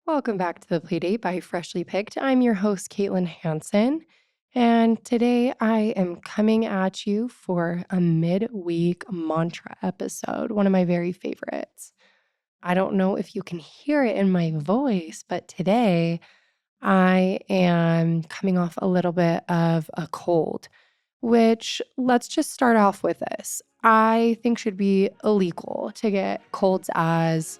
Welcome back to the Playdate by Freshly Picked. I'm your host, Kaitlin Hansen, and today I am coming at you for a midweek mantra episode, one of my very favorites. I don't know if you can hear it in my voice, but today I am coming off a little bit of a cold, which let's just start off with this. I think should be illegal to get colds as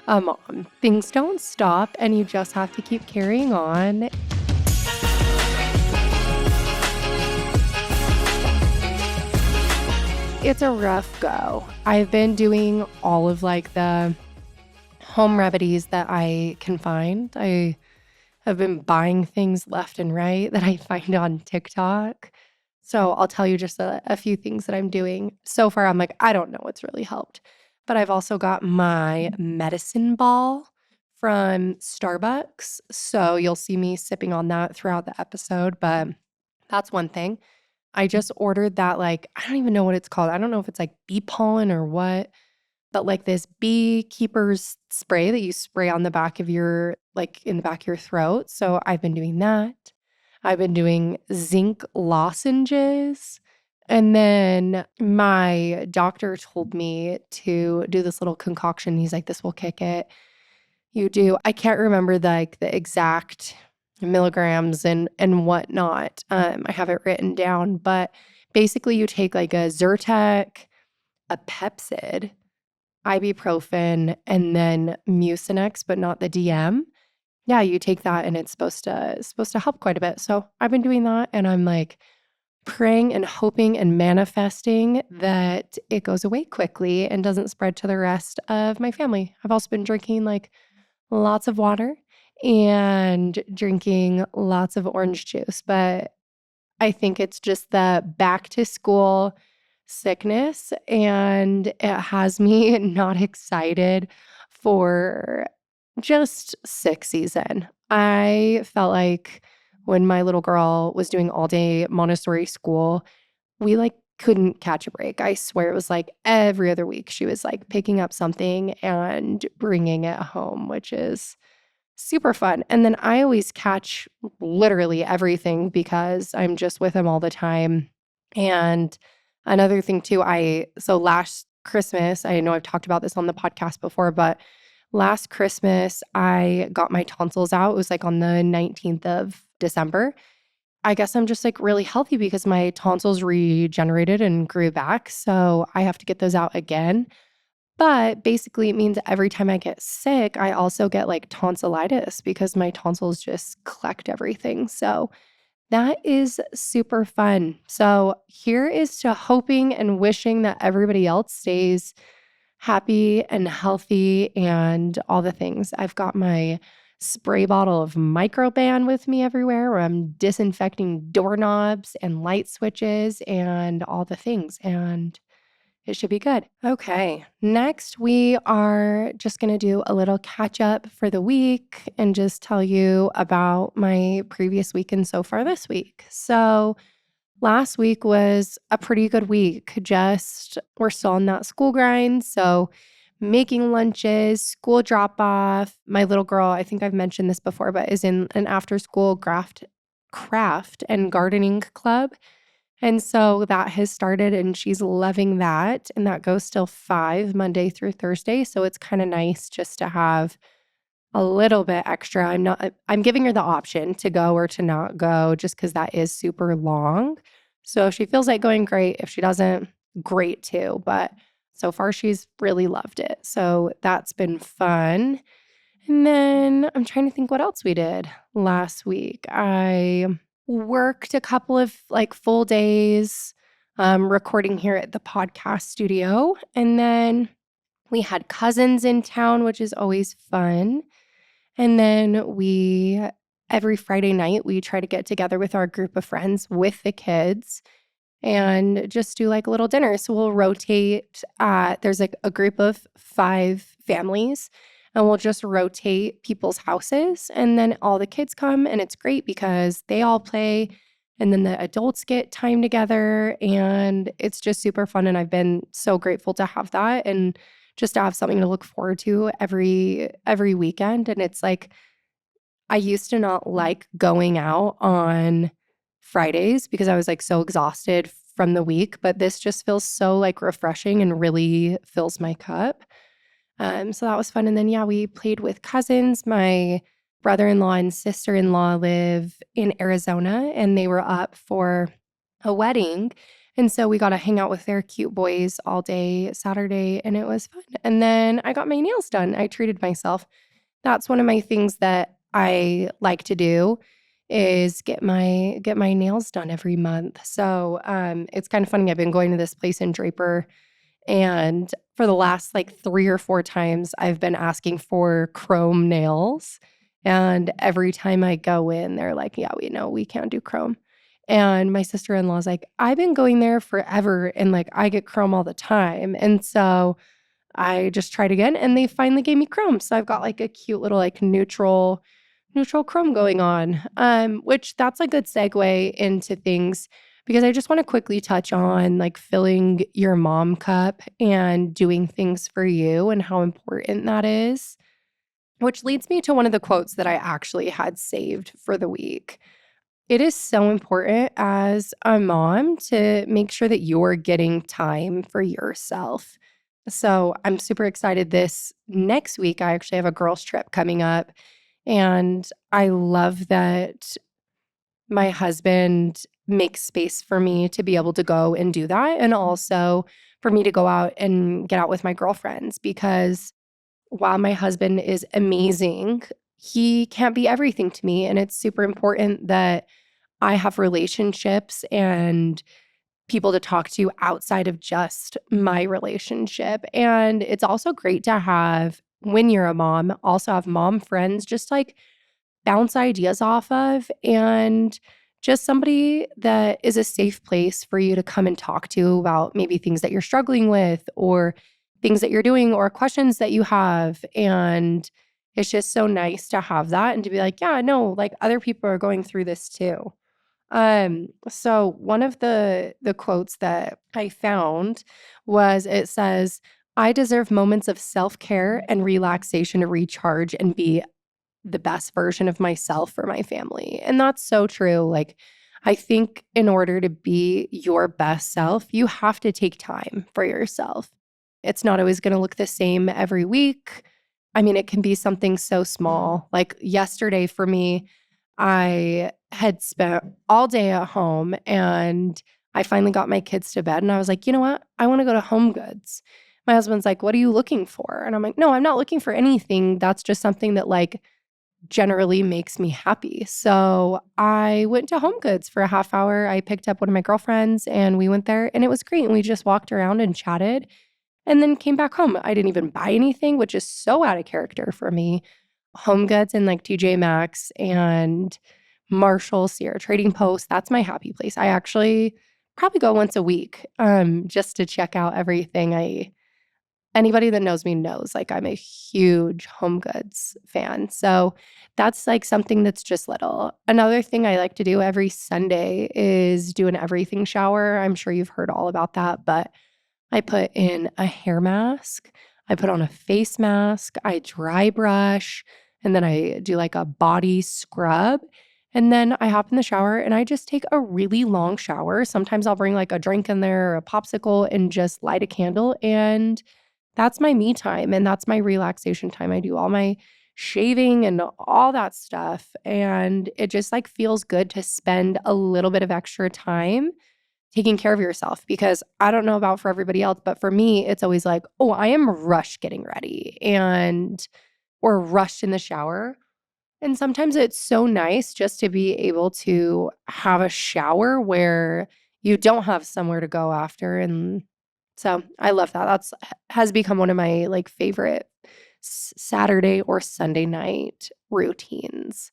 mom. Things don't stop and you just have to keep carrying on. It's a rough go. I've been doing all of the home remedies that I can find. I have been buying things left and right that I find on TikTok. So I'll tell you just a few things that I'm doing. So far, I'm like, I don't know what's really helped. But I've also got my medicine ball from Starbucks. So you'll see me sipping on that throughout the episode. But that's one thing. I just ordered that, I don't even know what it's called. I don't know if it's like bee pollen or what, but this beekeeper's spray that you spray on the back of in the back of your throat. So I've been doing that. I've been doing zinc lozenges. And then my doctor told me to do this little concoction. He's like, this will kick it. I can't remember the exact milligrams and whatnot. I have it written down, but basically you take a Zyrtec, a Pepcid, ibuprofen, and then Mucinex, but not the DM. Yeah, you take that and it's supposed to help quite a bit. So I've been doing that and I'm praying and hoping and manifesting that it goes away quickly and doesn't spread to the rest of my family. I've also been drinking lots of water and drinking lots of orange juice, but I think it's just the back to school sickness and it has me not excited for just sick season. I felt like when my little girl was doing all day Montessori school, we couldn't catch a break. I swear it was every other week she was picking up something and bringing it home, which is super fun. And then I always catch literally everything because I'm just with him all the time. And another thing too, so last Christmas, I know I've talked about this on the podcast before, but last Christmas I got my tonsils out. It was on the 19th of December. I guess I'm just really healthy because my tonsils regenerated and grew back. So I have to get those out again. But basically, it means every time I get sick, I also get tonsillitis because my tonsils just collect everything. So that is super fun. So here is to hoping and wishing that everybody else stays happy and healthy and all the things. I've got my spray bottle of Microban with me everywhere where I'm disinfecting doorknobs and light switches and all the things. And it should be good. Okay, next we are just going to do a little catch up for the week and just tell you about my previous week and so far this week. So last week was a pretty good week. We're still on that school grind. So making lunches, school drop off. My little girl, I think I've mentioned this before, but is in an after school craft and gardening club. And so that has started and she's loving that. And that goes till 5 Monday through Thursday. So it's kind of nice just to have a little bit extra. I'm giving her the option to go or to not go just because that is super long. So if she feels like going, great. If she doesn't, great too. But so far she's really loved it. So that's been fun. And then I'm trying to think what else we did last week. I worked a couple of full days recording here at the podcast studio. And then we had cousins in town, which is always fun. And then every Friday night, we try to get together with our group of friends with the kids and just do a little dinner. So we'll rotate. There's a group of 5 families and we'll just rotate people's houses and then all the kids come and it's great because they all play and then the adults get time together and it's just super fun. And I've been so grateful to have that and just to have something to look forward to every weekend. And it's like, I used to not like going out on Fridays because I was like so exhausted from the week, but this just feels so like refreshing and really fills my cup. So that was fun. And then, yeah, we played with cousins. My brother-in-law and sister-in-law live in Arizona, and they were up for a wedding. And so we got to hang out with their cute boys all day Saturday, and it was fun. And then I got my nails done. I treated myself. That's one of my things that I like to do is get my nails done every month. So it's kind of funny. I've been going to this place in Draper, and for the last like 3 or 4 times, I've been asking for chrome nails. And every time I go in, they're like, yeah, we know we can't do chrome. And my sister-in-law's like, I've been going there forever and like I get chrome all the time. And so I just tried again and they finally gave me chrome. So I've got like a cute little like neutral chrome going on. Which that's a good segue into things because I just want to quickly touch on like filling your mom cup and doing things for you and how important that is. Which leads me to one of the quotes that I actually had saved for the week. It is so important as a mom to make sure that you're getting time for yourself. So I'm super excited. This next week, I actually have a girls' trip coming up. And I love that my husband makes space for me to be able to go and do that. And also for me to go out and get out with my girlfriends because while my husband is amazing, he can't be everything to me. And it's super important that I have relationships and people to talk to outside of just my relationship. And it's also great to have, when you're a mom, also have mom friends, just like bounce ideas off of and just somebody that is a safe place for you to come and talk to about maybe things that you're struggling with or things that you're doing or questions that you have. And it's just so nice to have that and to be like, yeah, no, like other people are going through this too. So one of the quotes that I found was it says, I deserve moments of self-care and relaxation to recharge and be the best version of myself for my family. And that's so true. Like, I think in order to be your best self, you have to take time for yourself. It's not always going to look the same every week. I mean, it can be something so small. Like yesterday for me, I had spent all day at home and I finally got my kids to bed and I was like, you know what? I want to go to Home Goods. My husband's like, what are you looking for? And I'm like, no, I'm not looking for anything. That's just something that like generally makes me happy. So I went to Home Goods for a half hour. I picked up one of my girlfriends and we went there and it was great. And we just walked around and chatted and then came back home. I didn't even buy anything, which is so out of character for me. Home Goods and like TJ Maxx and Marshall, Sierra Trading Post, that's my happy place. I actually probably go once a week just to check out everything. Anybody that knows me knows like I'm a huge Home Goods fan. So that's like something that's just little. Another thing I like to do every Sunday is do an everything shower. I'm sure you've heard all about that, but I put in a hair mask, I put on a face mask, I dry brush, and then I do like a body scrub. And then I hop in the shower and I just take a really long shower. Sometimes I'll bring like a drink in there or a popsicle and just light a candle. And that's my me time and that's my relaxation time. I do all my shaving and all that stuff. And it just like feels good to spend a little bit of extra time taking care of yourself because I don't know about for everybody else, but for me, it's always like, oh, I am rushed getting ready and or rushed in the shower. And sometimes it's so nice just to be able to have a shower where you don't have somewhere to go after. And so I love that. That's has become one of my like favorite Saturday or Sunday night routines.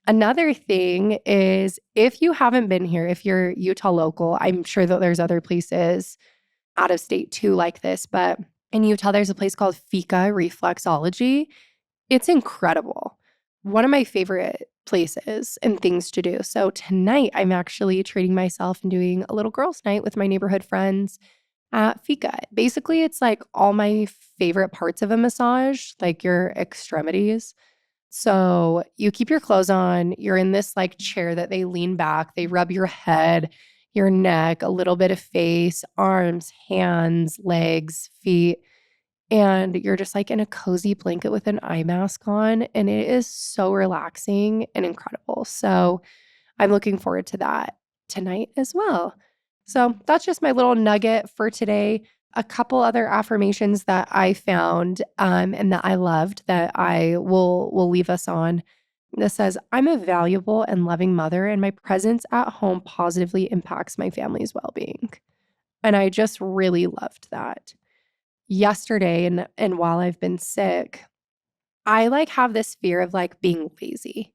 Another thing is if you haven't been here, if you're Utah local, I'm sure that there's other places out of state too like this, but in Utah, there's a place called Fika Reflexology. It's incredible. One of my favorite places and things to do. So tonight, I'm actually treating myself and doing a little girls' night with my neighborhood friends. at Fika. Basically, it's like all my favorite parts of a massage, like your extremities. So you keep your clothes on, you're in this like chair that they lean back, they rub your head, your neck, a little bit of face, arms, hands, legs, feet. And you're just like in a cozy blanket with an eye mask on. And it is so relaxing and incredible. So I'm looking forward to that tonight as well. So that's just my little nugget for today. A couple other affirmations that I found and that I loved that I will leave us on. This says, I'm a valuable and loving mother, and my presence at home positively impacts my family's well being. And I just really loved that. Yesterday, and while I've been sick, I like have this fear of like being lazy.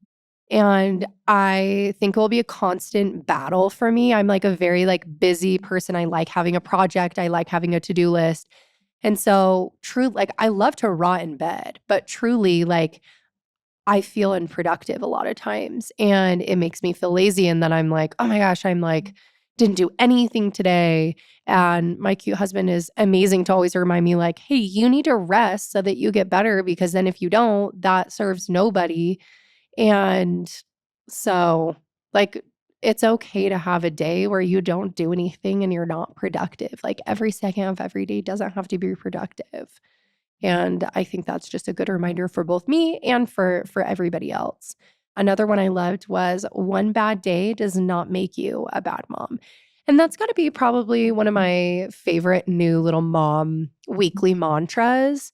And I think it will be a constant battle for me. I'm like a very like busy person. I like having a project. I like having a to-do list. And so true, like I love to rot in bed, but truly like I feel unproductive a lot of times and it makes me feel lazy. And then I'm like, oh my gosh, I'm like, didn't do anything today. And my cute husband is amazing to always remind me, like, hey, you need to rest so that you get better because then if you don't, that serves nobody. And so, like, it's okay to have a day where you don't do anything and you're not productive. Like, every second of every day doesn't have to be productive. And I think that's just a good reminder for both me and for everybody else. Another one I loved was one bad day does not make you a bad mom. And that's got to be probably one of my favorite new little mom weekly mantras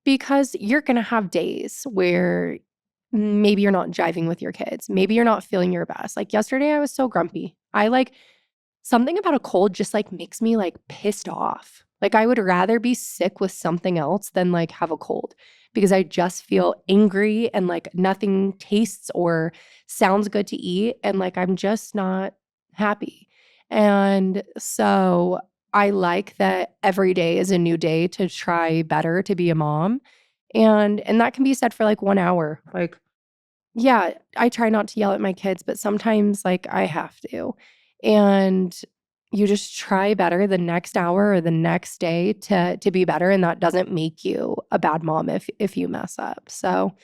because you're going to have days where maybe you're not jiving with your kids. Maybe you're not feeling your best. Like yesterday, I was so grumpy. I like something about a cold just like makes me like pissed off. Like I would rather be sick with something else than like have a cold because I just feel angry and like nothing tastes or sounds good to eat. And like I'm just not happy. And so I like that every day is a new day to try better to be a mom. And that can be said for like 1 hour. Like yeah, I try not to yell at my kids, but sometimes, like, I have to. And you just try better the next hour or the next day to be better, and that doesn't make you a bad mom if you mess up. So,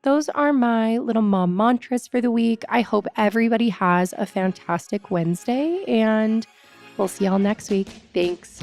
those are my little mom mantras for the week. I hope everybody has a fantastic Wednesday, and we'll see y'all next week. Thanks.